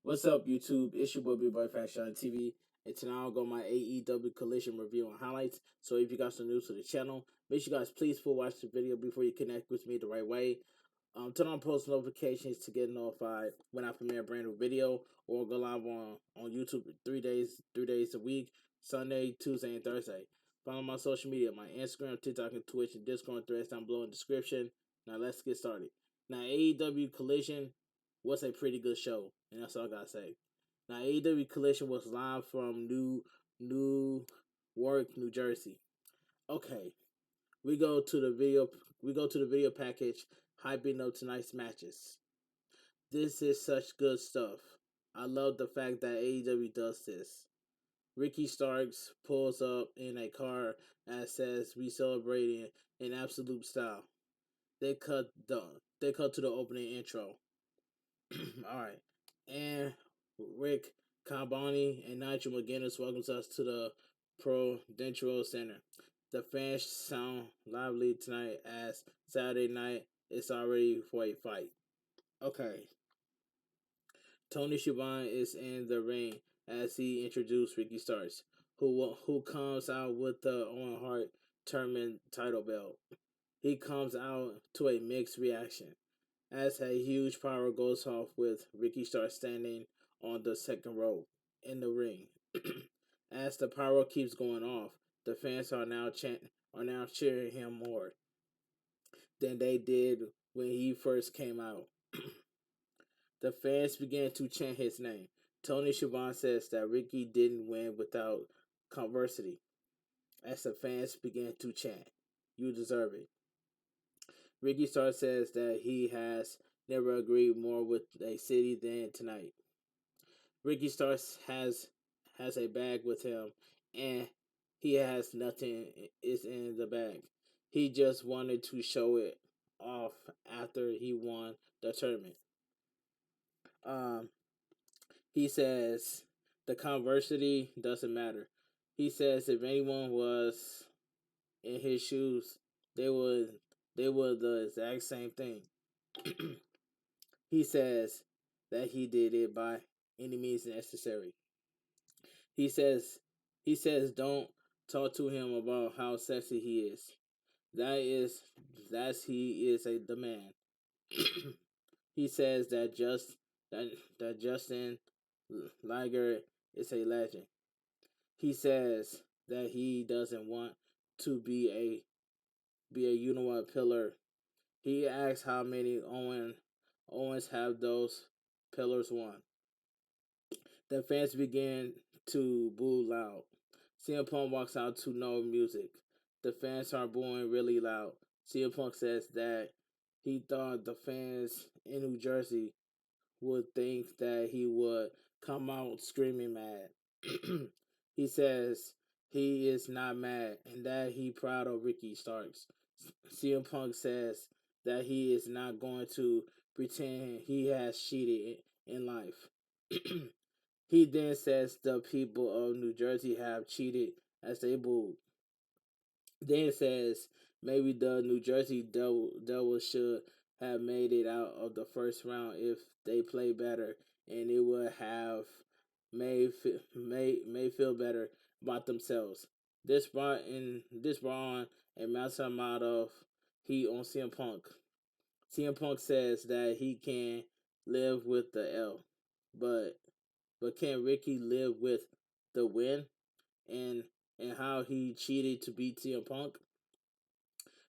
What's up, YouTube? It's your boy Bigboyfactsjonnytv, and tonight I'll go my AEW Collision review and highlights. So if you guys are new to the channel, make sure you guys please full watch the video before you connect with me the right way. Turn on post notifications to get notified when I premiere a brand new video, or go live on YouTube 3 days a week, Sunday, Tuesday, and Thursday. Follow my social media, my Instagram, TikTok, and Twitch, and Discord threads down below in the description. Now let's get started. Now AEW Collision was a pretty good show, and that's all I gotta say. Now AEW Collision was live from Newark, New Jersey. Okay, we go to the video. We go to the video package, hyping up tonight's matches. This is such good stuff. I love the fact that AEW does this. Ricky Starks pulls up in a car and says, "We celebrating in absolute style." They cut to the opening intro. All right, and Rick Carboni and Nigel McGuinness welcomes us to the Prudential Center. The fans sound lively tonight as Saturday night is already for a fight. Okay, Tony Schiavone is in the ring as he introduced Ricky Starks, who comes out with the Owen Hart tournament title belt. He comes out to a mixed reaction, as a huge power goes off with Ricky Starks standing on the second row in the ring. As the power keeps going off, the fans are now cheering him more than they did when he first came out. The fans began to chant his name. Tony Schiavone says that Ricky didn't win without controversy. As the fans began to chant, "You deserve it." Ricky Starks says that he has never agreed more with a city than tonight. Ricky Starks has a bag with him, and he has nothing is in the bag. He just wanted to show it off after he won the tournament. Um, he says the conversity doesn't matter. He says if anyone was in his shoes, they would the exact same thing. He says that he did it by any means necessary. He says don't talk to him about how sexy he is. He is the man. He says that Justin Liger is a legend. He says that he doesn't want to be a you know what pillar. He asks how many Owens have those pillars won. The fans begin to boo loud. CM Punk walks out to no music. The fans are booing really loud. CM Punk says that he thought the fans in New Jersey would think that he would come out screaming mad. He says he is not mad and that he proud of Ricky Starks. CM Punk says that he is not going to pretend he has cheated in life. He then says the people of New Jersey have cheated as they booed. Then says maybe the New Jersey Devils should have made it out of the first round if they played better, and it would have made feel better about themselves. This brought on a massive amount of heat on CM Punk. CM Punk says that he can live with the L, but can Ricky live with the win and how he cheated to beat CM Punk?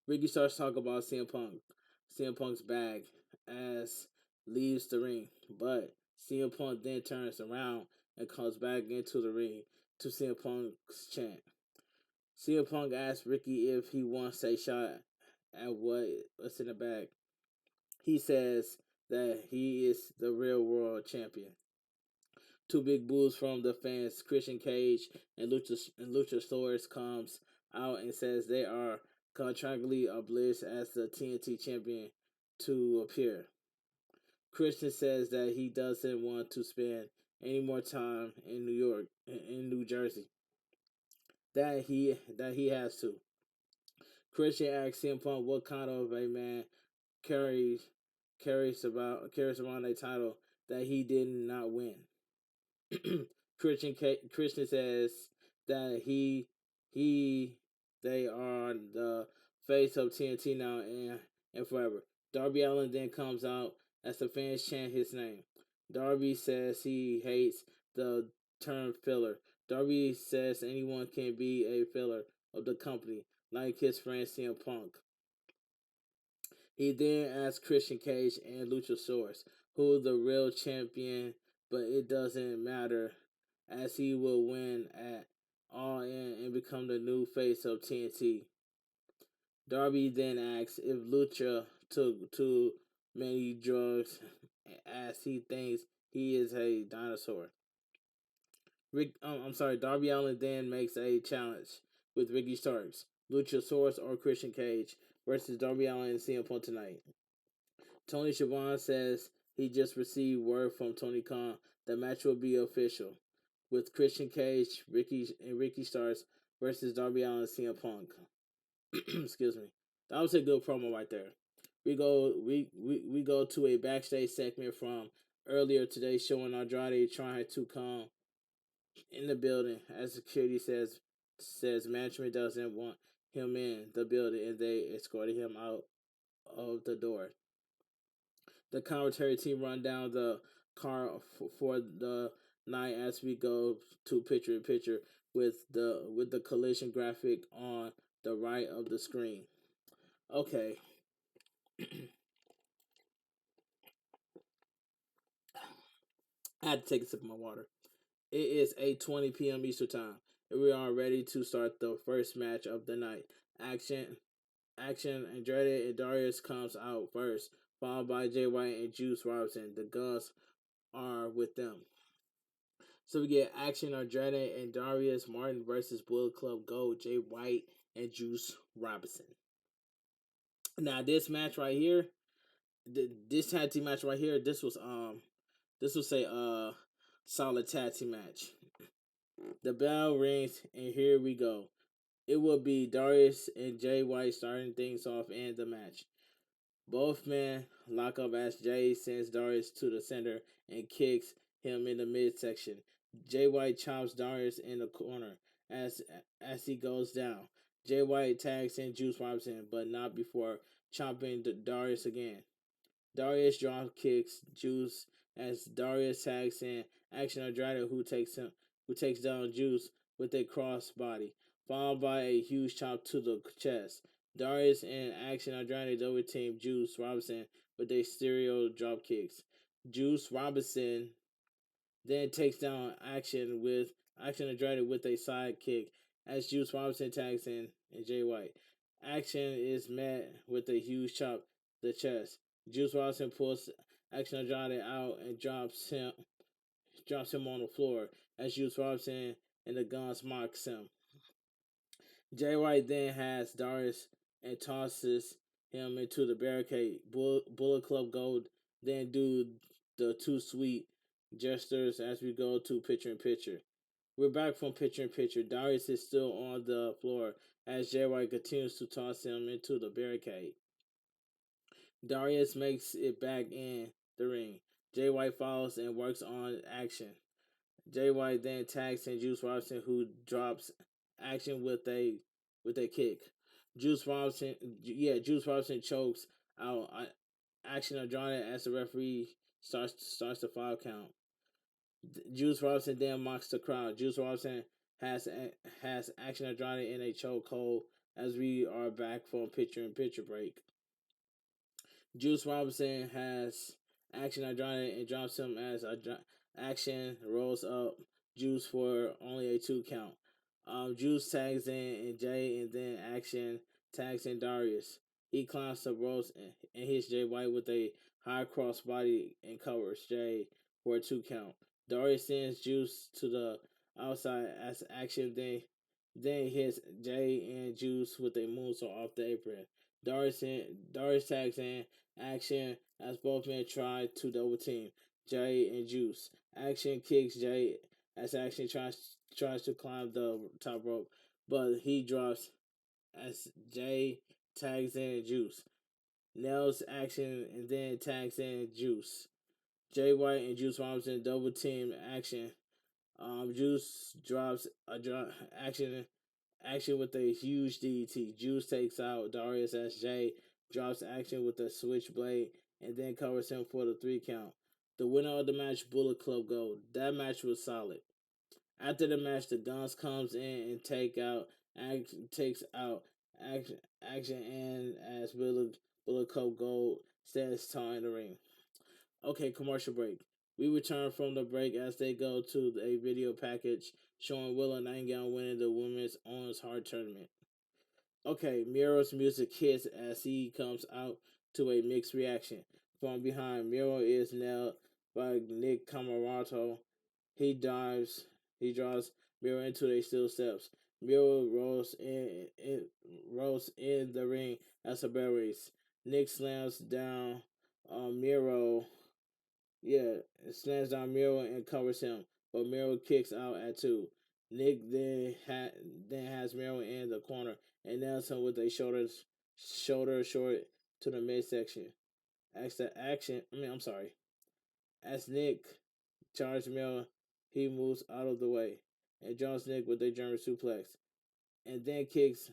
Ricky starts talking about CM Punk's bag as leaves the ring, but CM Punk then turns around and comes back into the ring to CM Punk's chant. CM Punk asks Ricky if he wants a shot at what's in the bag. He says that he is the real world champion. Two big boos from the fans. Christian Cage and Luchasaurus comes out and says they are contractually obliged as the TNT champion to appear. Christian says that he doesn't want to spend any more time in New Jersey. That he has to. Christian asks CM Punk what kind of a man carries around a title that he did not win. Christian says that he they are the face of TNT now and forever. Darby Allin then comes out as the fans chant his name. Darby says he hates the term filler. Darby says anyone can be a filler of the company, like his friend CM Punk. He then asked Christian Cage and Luchasaurus who the real champion, but it doesn't matter as he will win at All In and become the new face of TNT. Darby then asks if Lucha took too many drugs as he thinks he is a dinosaur. Darby Allin then makes a challenge with Ricky Starks, Luchasaurus or Christian Cage versus Darby Allin and CM Punk tonight. Tony Schiavone says he just received word from Tony Khan the match will be official, with Christian Cage, Ricky Starks versus Darby Allin and CM Punk. Excuse me. That was a good promo right there. We go to a backstage segment from earlier today showing Andrade trying to come in the building as security says management doesn't want him in the building and they escorted him out of the door. The commentary team run down the car for the night as we go to picture in picture with the collision graphic on the right of the screen. Okay. I had to take a sip of my water. It is 8:20 p.m. Eastern Time, and we are ready to start the first match of the night. Action. Andrade and Darius comes out first, followed by Jay White and Juice Robinson. The Guns are with them. So we get Action Andrade and Darius Martin versus Bullet Club Gold, Jay White and Juice Robinson. Now this match right here, this tag team match right here, this was a solid tag team match. The bell rings and here we go. It will be Darius and Jay White starting things off in the match. Both men lock up as Jay sends Darius to the center and kicks him in the midsection. Jay White chops Darius in the corner as he goes down. Jay White tags in Juice Robinson, but not before chopping Darius again. Darius drop kicks Juice as Darius tags in Action Andrade who takes down Juice with a cross body, followed by a huge chop to the chest. Darius and Action Andrade double team Juice Robinson with a stereo drop kicks. Juice Robinson then takes down Action Andrade with a side kick as Juice Robinson tags in and Jay White. Action is met with a huge chop to the chest. Juice Robinson pulls Action Andrade out and drops him on the floor as Juice Robinson and the Guns mocks him. Jay White then has Darius and tosses him into the barricade. Bullet Club Gold then do the two sweet gestures as we go to picture in picture. We're back from picture in picture. Darius is still on the floor as Jay White continues to toss him into the barricade. Darius makes it back in the ring. Jay White follows and works on Action. Jay White then tags in Juice Robinson, who drops Action with a kick. Juice Robinson chokes out Action Andrade as the referee starts the 5 count. Juice Robinson then mocks the crowd. Juice Robinson has Action Andrade in a chokehold as we are back from picture in picture break. Juice Robinson has Action Andrade and drops him as Action rolls up Juice for only a 2 count. Juice tags in and Jay, and then Action tags in Darius. He climbs the ropes and hits Jay White with a high cross body and covers Jay for a 2 count. Darius sends Juice to the outside as Action then hits Jay and Juice with a moonsault off the apron. Darius tags in Action as both men try to double team Jay and Juice. Action kicks Jay as Action tries to climb the top rope, but he drops as Jay tags in Juice. Nails Action and then tags in Juice. Jay White and Juice Robinson double team action. Juice drops a action with a huge DDT. Juice takes out Darius as Jay drops action with a switchblade and then covers him for the 3 count. The winner of the match, Bullet Club Gold. That match was solid. After the match, the Guns comes in and takes out action, action and as Bullet Club Gold stands tall in the ring. Okay, commercial break. We return from the break as they go to a video package showing Willow Nightingale winning the Women's Owens Hart Tournament. Okay, Miro's music hits as he comes out to a mixed reaction. From behind, Miro is nailed by Nick Camarato. He dives, he draws Miro into the steel steps. Miro rolls in the ring as a bell race. Nick slams down Miro slams down Miro and covers him, but Miro kicks out at 2. Nick then has Miro in the corner and nails him with a shoulder short to the midsection. As Nick charges Miro, he moves out of the way and draws Nick with a German suplex, and then kicks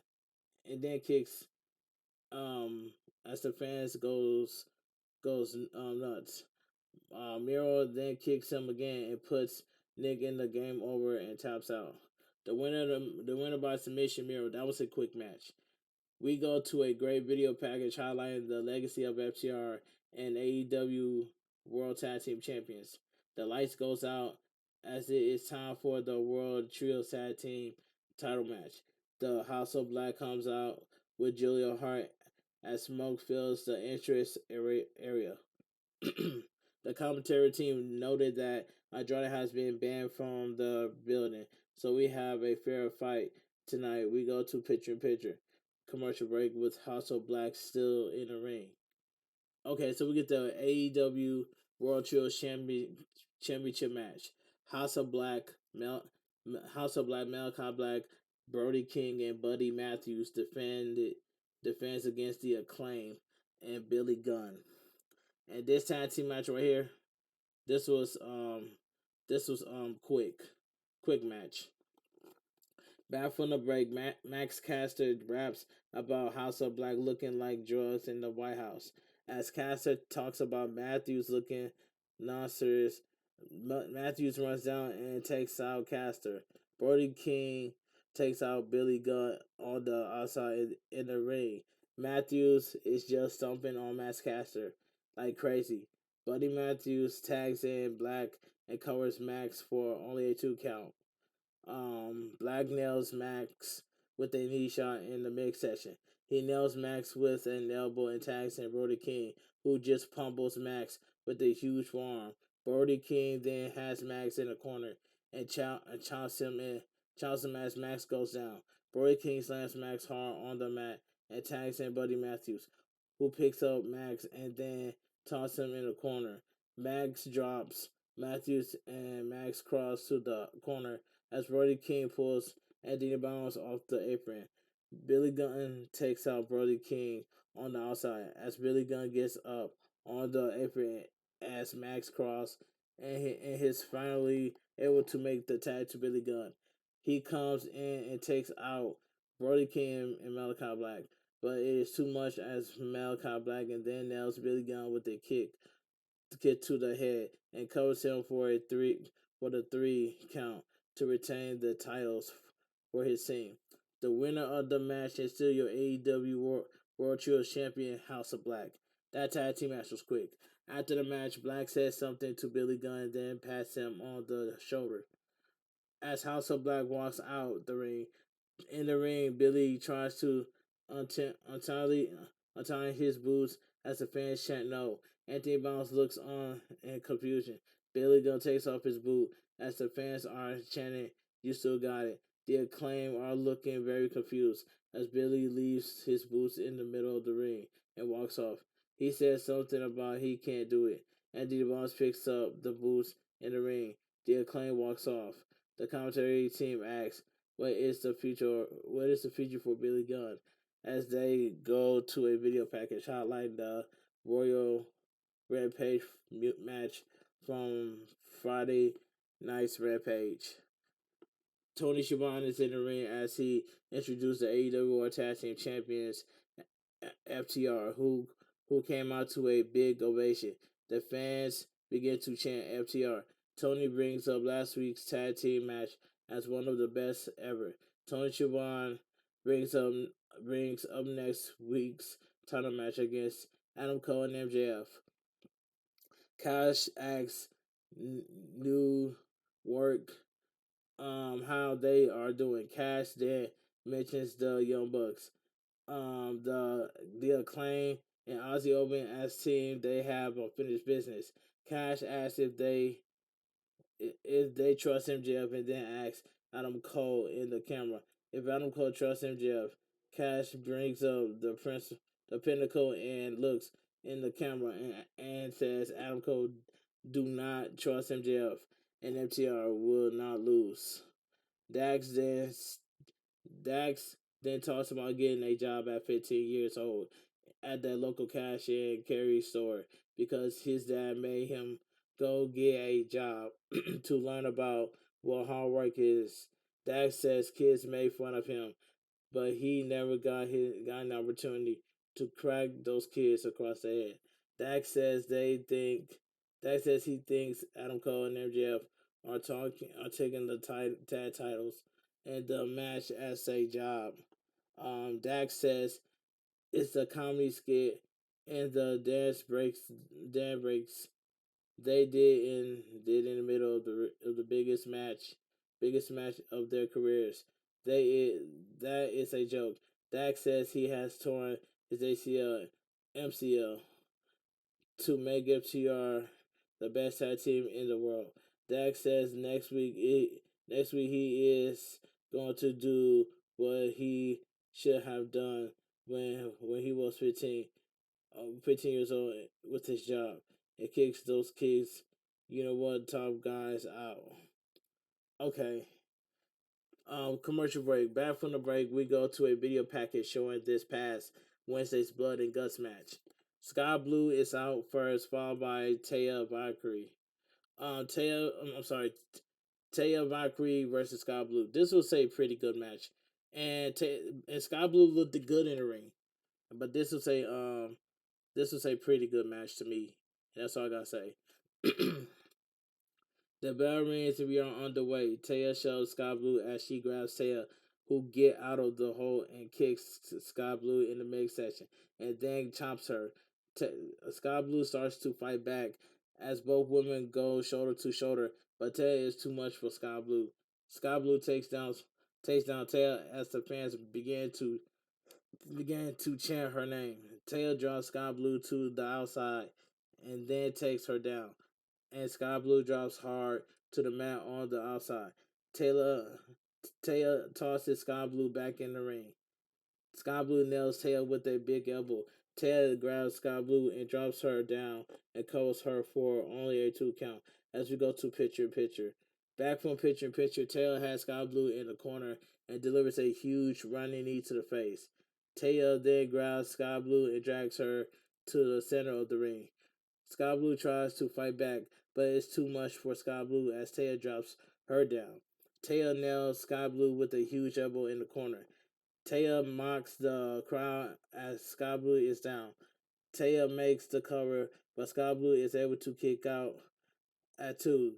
as the fans goes nuts. Miro then kicks him again and puts Nick in the game over and taps out. The winner by submission, Miro. That was a quick match. We go to a great video package highlighting the legacy of FTR and AEW World Tag Team Champions. The lights goes out as it is time for the World Trio Tag Team title match. The House of Black comes out with Julia Hart as smoke fills the entrance area. The commentary team noted that Andrade has been banned from the building, so we have a fair fight tonight. We go to picture in picture. Commercial break with House of Black still in the ring. Okay, so we get the AEW World Trio Championship match. House of Black, Malachi Black, Brody King, and Buddy Matthews defends against the Acclaim and Billy Gunn. And this tag team match right here, this was quick match. Back from the break, Max Caster raps about House of Black looking like drugs in the White House. As Caster talks about Matthews looking non-serious, Matthews runs down and takes out Caster. Brody King takes out Billy Gunn on the outside in the ring. Matthews is just stomping on Max Caster like crazy. Buddy Matthews tags in Black and covers Max for only a 2 count. Black nails Max with a knee shot in the midsection. He nails Max with an elbow and tags in Brody King, who just pummels Max with a huge forearm. Brody King then has Max in the corner and chops him as Max goes down. Brody King slams Max hard on the mat and tags in Buddy Matthews, who picks up Max and then tosses him in the corner. Max drops Matthews and Max cross to the corner as Brody King pulls Anthony Bounce off the apron. Billy Gunn takes out Brody King on the outside as Billy Gunn gets up on the apron as Max Cross and he's finally able to make the tag to Billy Gunn. He comes in and takes out Brody King and Malachi Black, but it is too much as Malachi Black and then nails Billy Gunn with a kick to the head and covers him for the 3 count to retain the titles for his team. The winner of the match is still your AEW World Trio Champion, House of Black. That tag team match was quick. After the match, Black said something to Billy Gunn and then passed him on the shoulder. As House of Black walks out the ring, in the ring, Billy tries to untie his boots as the fans chant no. Anthony Bounce looks on in confusion. Billy Gunn takes off his boot as the fans are chanting, "You still got it." The Acclaim are looking very confused as Billy leaves his boots in the middle of the ring and walks off. He says something about he can't do it. Anthony Bounce picks up the boots in the ring. The Acclaim walks off. The commentary team asks, what is the future for Billy Gunn as they go to a video package highlighting the Royal Rampage match from Friday night's Rampage. Tony Schiavone is in the ring as he introduced the AEW World Tag Team Champions FTR, who came out to a big ovation. The fans begin to chant FTR. Tony brings up last week's tag team match as one of the best ever. Tony Schiavone brings up brings up next week's title match against Adam Cole and MJF. Cash asks New Work how they are doing. Cash then mentions the Young Bucks. The Acclaim and Aussie Open as team they have unfinished business. Cash asks if they trust MJF and then asks Adam Cole in the camera if Adam Cole trusts MJF. Cash brings up the pinnacle, and looks in the camera and says Adam Cole do not trust MJF and MTR will not lose. Dax then Dax then talks about getting a job at 15 years old at that local cash and carry store because his dad made him go get a job to learn about what hard work is. Dax says kids made fun of him, but he never got an opportunity to crack those kids across the head. Dax says Dax says he thinks Adam Cole and MJF are taking the tag titles and the match as a job. Dax says it's a comedy skit and the dance breaks they did in the middle of the biggest match of their careers. They that is a joke. Dax says he has torn his ACL, MCL to make FTR the best tag team in the world. Dax says next week he is going to do what he should have done when he was 15 years old with his job. It kicks those kids, you know what, top guys out. Okay. Commercial break. Back from the break, we go to a video package showing this past Wednesday's Blood and Guts match. Sky Blue is out first, followed by Taya Valkyrie. I'm sorry, Taya Valkyrie versus Sky Blue. This was a pretty good match, and Sky Blue looked good in the ring. But this was a pretty good match to me. That's all I gotta say. The bell rings and we are on the way. Taya shows Sky Blue as she grabs Taya, who get out of the hole and kicks Sky Blue in the midsection, and then chops her. Sky Blue starts to fight back as both women go shoulder to shoulder, but Taya is too much for Sky Blue. Sky Blue takes down Taya as the fans began to chant her name. Taya draws Sky Blue to the outside and then takes her down, and Sky Blue drops hard to the mat on the outside. Taya tosses Sky Blue back in the ring. Sky Blue nails Taya with a big elbow. Taya grabs Sky Blue and drops her down and covers her for only a 2 count as we go to picture in picture. Back from picture in picture, Taya has Sky Blue in the corner and delivers a huge running knee to the face. Taya then grabs Sky Blue and drags her to the center of the ring. Sky Blue tries to fight back, but it's too much for Sky Blue as Taya drops her down. Taya nails Sky Blue with a huge elbow in the corner. Taya mocks the crowd as Sky Blue is down. Taya makes the cover, but Sky Blue is able to kick out at 2.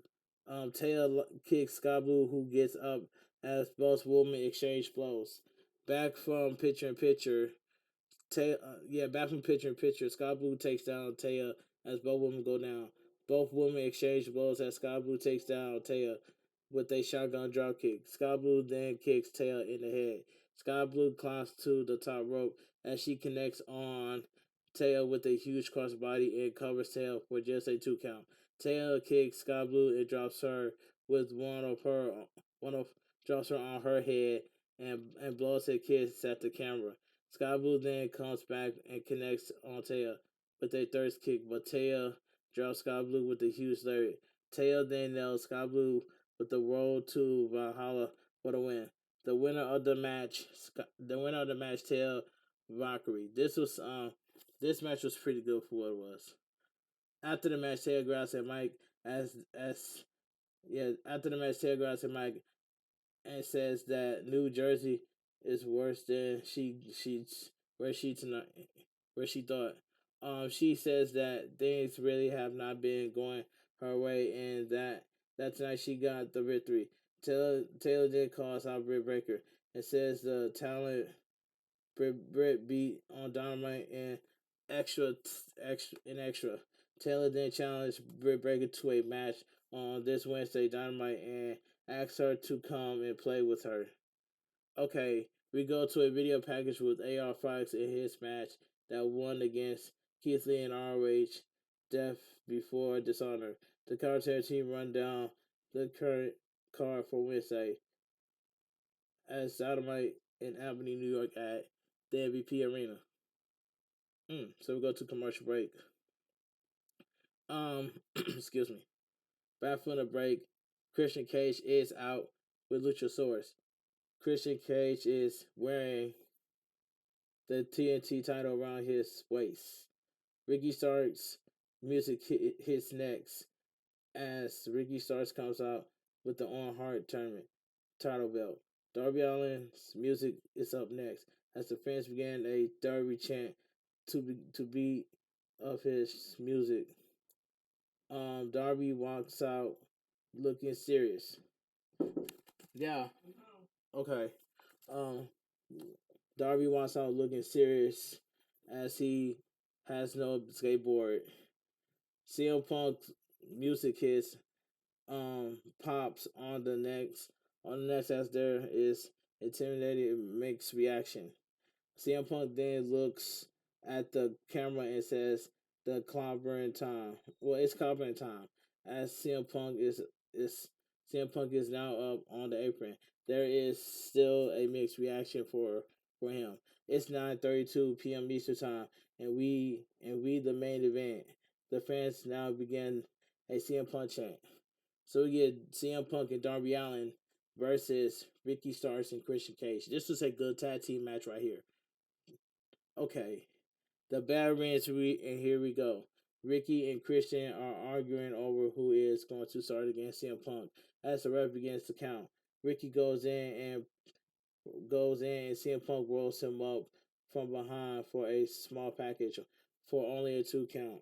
Taya kicks Sky Blue, who gets up as both women exchange blows. Back from picture in picture, back from picture in picture, Sky Blue takes down Taya as both women go down. Both women exchange blows as Sky Blue takes down Taya with a shotgun drop kick. Sky Blue then kicks Taya in the head. Sky Blue climbs to the top rope as she connects on Taya with a huge crossbody and covers Taya for just a 2 count. Taya kicks Sky Blue and drops her with one of drops her on her head and blows a kiss at the camera. Sky Blue then comes back and connects on Taya with a third kick, but Taya drops Sky Blue with a huge lariat. Taya then nails Sky Blue with the road to Valhalla for the win. The winner of the match, Taya Valkyrie. This match was pretty good for what it was. After the match, Taya grabs a mic as yeah, after the match, Taylor goes to Mike and says that New Jersey is worse than she's where she tonight where she thought. She says that things really have not been going her way, and that tonight she got the victory. Taylor did call us out Britt Baker and says the talent Britt beat on Dynamite and extra. Taylor then challenged Britt Baker to a match on this Wednesday Dynamite and asked her to come and play with her. Okay, we go to a video package with AR Fox in his match that won against Keith Lee and ROH Death Before Dishonor. The commentary team run down the current card for Wednesday as Dynamite in Albany, New York at the MVP Arena. So we go to commercial break. Excuse me. Back from the break, Christian Cage is out with Luchasaurus. Christian Cage is wearing the TNT title around his waist. Ricky Starks' music hits next as Ricky Starks comes out with the On Heart tournament title belt. Darby Allin's music is up next as the fans began a Darby chant to beat of his music. Darby walks out looking serious. Yeah. Okay. Um, Darby walks out looking serious as he has no skateboard. CM Punk's music hits pops on the next as there is intimidated mixed reaction. CM Punk then looks at the camera and says the clobbering time. Well, it's clobbering time as is CM Punk is now up on the apron. There is still a mixed reaction for him. It's 9:32 p.m. Eastern time, and we the main event. The fans now begin a CM Punk chant. So we get CM Punk and Darby Allin versus Ricky Starks and Christian Cage. This was a good tag team match right here. Okay, the battle rings, and here we go. Ricky and Christian are arguing over who is going to start against CM Punk. As the ref begins to count, Ricky goes in and CM Punk rolls him up from behind for a small package for only a 2 count.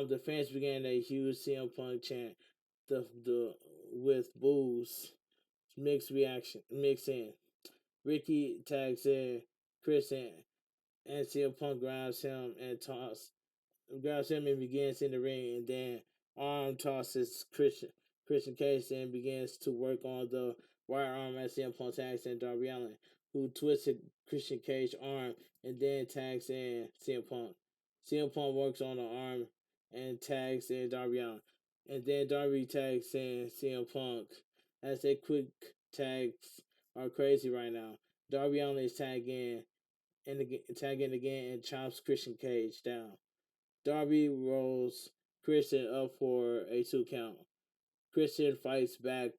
The fans began a huge CM Punk chant. The with boos mix in. Ricky tags in Christian and CM Punk grabs him and begins in the ring, and then arm tosses Christian Cage and begins to work on the right arm as CM Punk tags in Darby Allin, who twisted Christian Cage's arm and then tags in CM Punk. CM Punk works on the arm and tags in Darby Allin, and then Darby tags in CM Punk. As they quick tags are crazy right now. Darby Allin is tagging again and chops Christian Cage down. Darby rolls Christian up for a 2 count. Christian fights back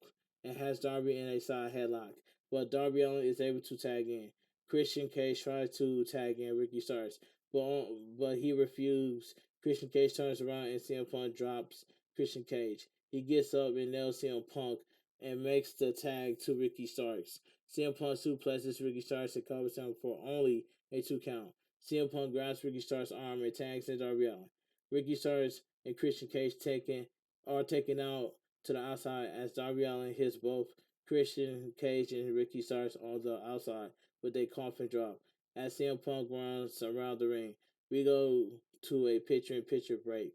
and has Darby in a side headlock, but Darby Allin is able to tag in. Christian Cage tries to tag in Ricky Starks, but he refuses. Christian Cage turns around and CM Punk drops Christian Cage. He gets up and nails CM Punk and makes the tag to Ricky Starks. CM Punk suplexes Ricky Starks and covers him for only a 2 count. CM Punk grabs Ricky Starks' arm and tags in Darby Allin. Ricky Starks and Christian Cage are taken out to the outside as Darby Allin hits both Christian Cage and Ricky Starks on the outside with a coffin drop. As CM Punk runs around the ring, we go to a picture-in-picture break.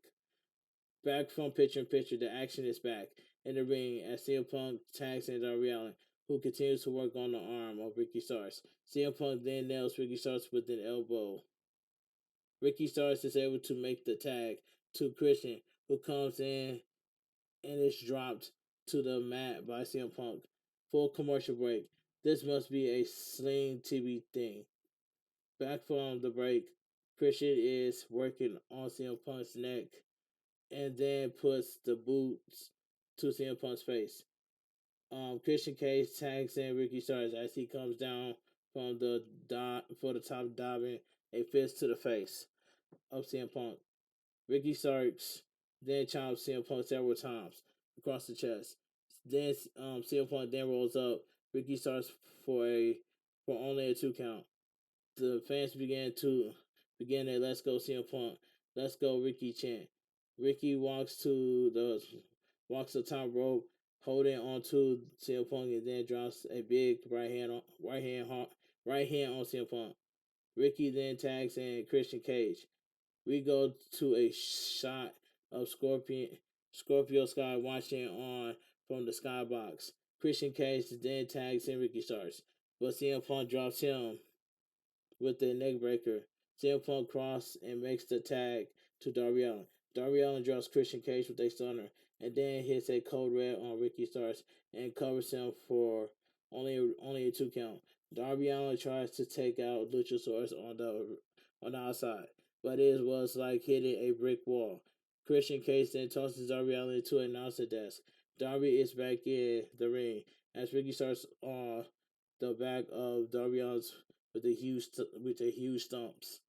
Back from picture-in-picture, the action is back in the ring as CM Punk tags in Darby Allin, who continues to work on the arm of Ricky Starks. CM Punk then nails Ricky Starks with an elbow. Ricky Starks is able to make the tag to Christian, who comes in and is dropped to the mat by CM Punk. Full commercial break. This must be a Sling TV thing. Back from the break, Christian is working on CM Punk's neck and then puts the boots to CM Punk's face. Christian Cage tags in Ricky Starks as he comes down from the for the top, diving a fist to the face of CM Punk. Ricky Starks then chops CM Punk several times across the chest. Then CM Punk then rolls up. Ricky starts for a for only a 2 count. The fans begin a "Let's go CM Punk, let's go Ricky" chant. Ricky walks the top rope, holding onto CM Punk, and then drops a big right hand on CM Punk. Ricky then tags in Christian Cage. We go to a shot of Scorpio Sky watching on from the skybox. Christian Cage then tags in Ricky Starks, but CM Punk drops him with the neckbreaker. CM Punk cross and makes the tag to Darby Allin. Darby Allin drops Christian Cage with a stunner and then hits a cold red on Ricky Starks and covers him for only a 2 count. Darby Allin tries to take out Luchasaurus on the outside, but it was like hitting a brick wall. Christian Cage then tosses Darby Allin to a announcer desk. Darby is back in the ring as Ricky starts on the back of Darby Allin's with the huge stumps.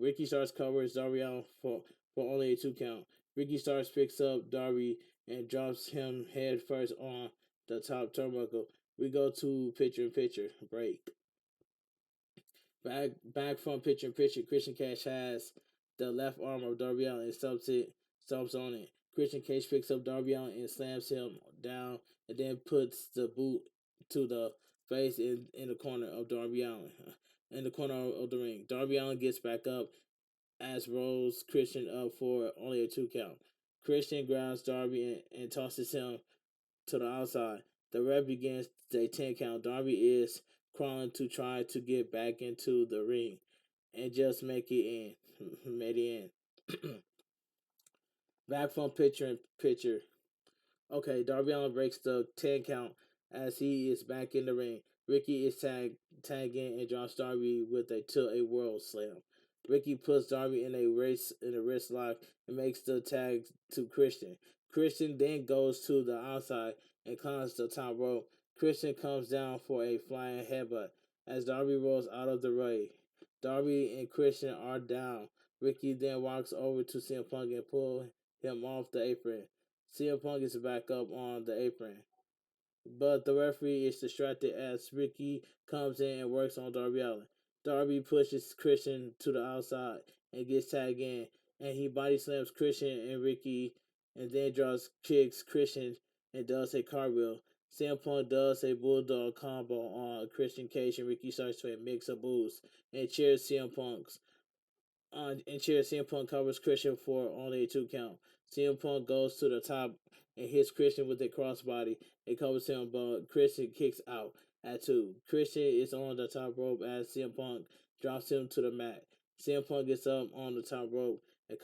Ricky Starks covers Darby Allin for only a 2 count. Ricky Starks picks up Darby and drops him head first on the top turnbuckle. We go to picture in picture break. Back from picture in picture, Christian Cash has the left arm of Darby Allin and stomps on it. Christian Cage picks up Darby Allin and slams him down, and then puts the boot to the face in the corner of Darby Allin, in the corner of the ring. Darby Allin gets back up as rolls Christian up for only a 2 count. Christian grabs Darby and tosses him to the outside. The ref begins a 10 count. Darby is crawling to try to get back into the ring and just make it in. Made it in. Back from picture in picture. Okay, Darby Allin breaks the 10 count as he is back in the ring. Ricky is tagging and drops Darby with a world slam. Ricky puts Darby in a wrist lock and makes the tag to Christian. Christian then goes to the outside and climbs the top rope. Christian comes down for a flying headbutt as Darby rolls out of the way. Darby and Christian are down. Ricky then walks over to CM Punk and pulls him off the apron. CM Punk is back up on the apron. But the referee is distracted as Ricky comes in and works on Darby Allin. Darby pushes Christian to the outside and gets tagged in, and he body slams Christian and Ricky and then draws kicks Christian and does a cartwheel. CM Punk does a bulldog combo on Christian Cage and Ricky starts to a mix of boos and cheers CM Punk's and cheers. CM Punk covers Christian for only a 2 count. CM Punk goes to the top and hits Christian with a crossbody and covers him, but Christian kicks out at 2. Christian is on the top rope as CM Punk drops him to the mat. CM Punk gets up on the top rope and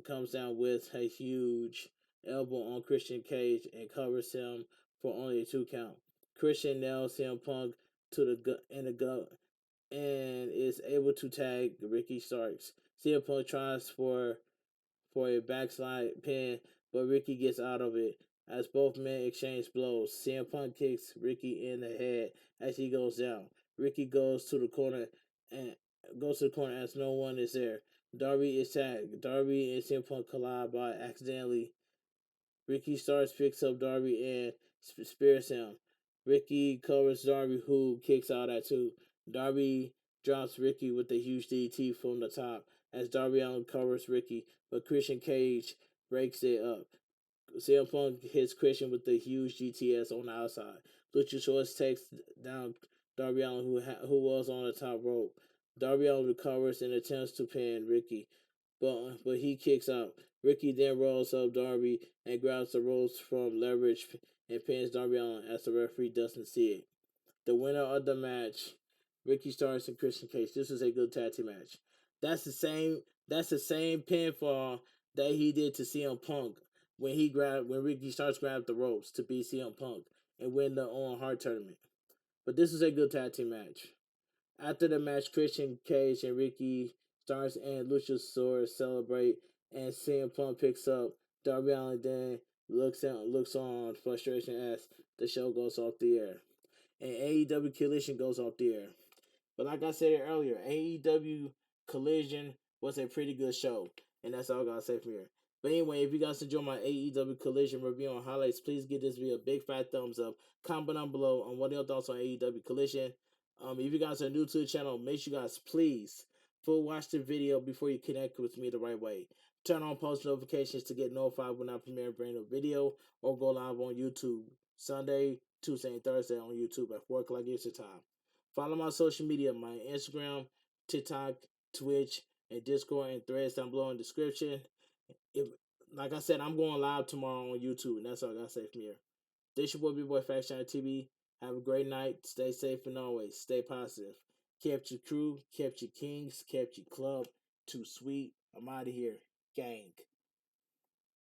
comes down with a huge elbow on Christian Cage and covers him for only a 2 count. Christian nails CM Punk to the gut in the gut and is able to tag Ricky Starks. CM Punk tries for a backslide pin, but Ricky gets out of it as both men exchange blows. CM Punk kicks Ricky in the head as he goes down. Ricky goes to the corner and as no one is there. Darby is tagged. Darby and CM Punk collide by accidentally. Ricky Starks picks up Darby and spears him. Ricky covers Darby, who kicks out at 2. Darby drops Ricky with a huge DT from the top as Darby Allin covers Ricky, but Christian Cage breaks it up. CM Punk hits Christian with the huge GTS on the outside. Luchasaurus takes down Darby Allin, who was on the top rope. Darby Allin recovers and attempts to pin Ricky, but he kicks out. Ricky then rolls up Darby and grabs the ropes from leverage and pins Darby Allin as the referee doesn't see it. The winner of the match, Ricky Starks and Christian Cage. This is a good tag team match. That's the same. That's the same pinfall that he did to CM Punk when Ricky Starks grabbed the ropes to beat CM Punk and win the Owen Hart tournament. But this is a good tag team match. After the match, Christian Cage and Ricky Starks and Luchasaurus celebrate, and CM Punk picks up Darby Allin. Then looks on frustration as the show goes off the air, and AEW Collision goes off the air. But like I said earlier, AEW Collision was a pretty good show, and that's all I gotta say from here. But anyway, if you guys enjoy my AEW Collision review on highlights, please give this video a big fat thumbs up. Comment down below on what are your thoughts on AEW Collision. If you guys are new to the channel, make sure you guys please full watch the video before you connect with me the right way. Turn on post notifications to get notified when I premiere a brand new video or go live on YouTube Sunday, Tuesday, and Thursday on YouTube at 4 o'clock Eastern Time. Follow my social media, my Instagram, TikTok, Twitch, and Discord and Threads down below in the description. If, like I said, I'm going live tomorrow on YouTube, and that's all I gotta say from here. This your boy Bigboyfactsjonnytv. Have a great night. Stay safe and always stay positive. Kept your crew, kept your kings, kept your club. Too sweet. I'm out of here. Gang.